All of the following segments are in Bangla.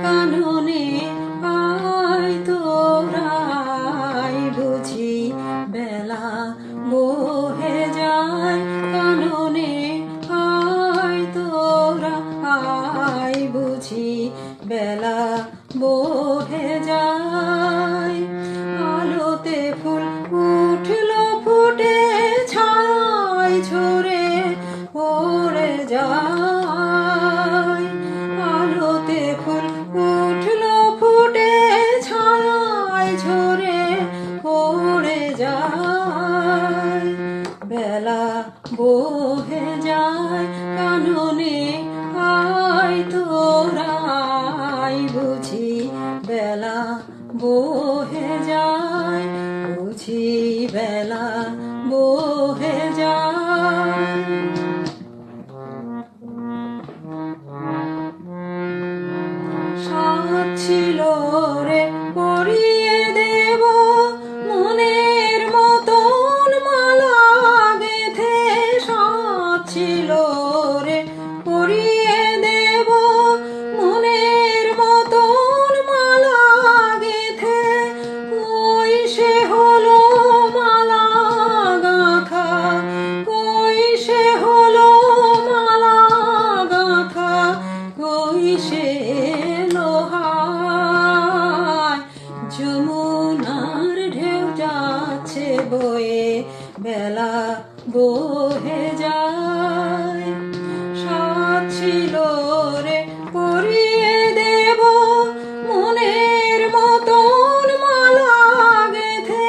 কাননে আয় তোরাই বুঝি বেলা বহে যায় কাননে আয় তোরা আয় বুঝি বেলা বহে যায় আলোতে ফুল উঠল ফুটে ছায় ঝরে পড়ে যায় আলোতে ফুল উঠল ফুটে ছায় ঝরে পড়ে যায় বেলা বহে যায় কাননে আয় তোরাই বুঝি বেলা বহে যায় বুঝি বেলা বহে যায় সাত ছিল রে পরিয়ে দেব মনের মতন মালা গেথে সাত ছিল রে পরিয়ে দেব মনের মতন মালা গেথে কই সে হলো মালা গাঁথা কই সে হলো মালা গাঁথা কই সে যমুনার ঢেউ যাচ্ছে বয়ে বেলা বহে যায় সাত ছিল রে পরিয়ে দেব মনের মতন মালা গেথে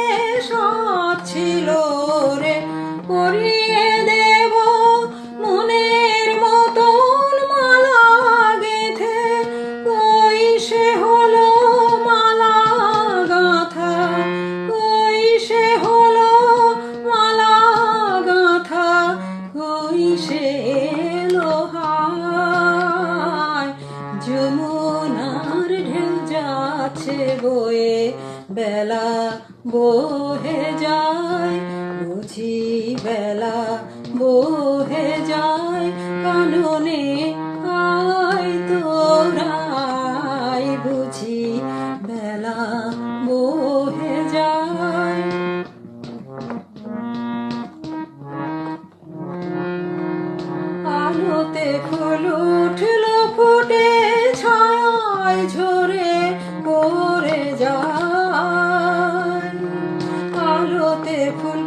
সাত ছিল রে পরিয়ে দেব মনের মতন মালা গেথে কই সে হলো যমুনার ঢেউ যাচ্ছে বয়ে বেলা বহে যায় বুঝি বেলা বহে যায় কাননে আয় তোরাই বুঝি বেলা বহে যায় আলোতে ফুল উঠল ফুটে ছায় ঝরে পড়ে যায় আলোতে ফুল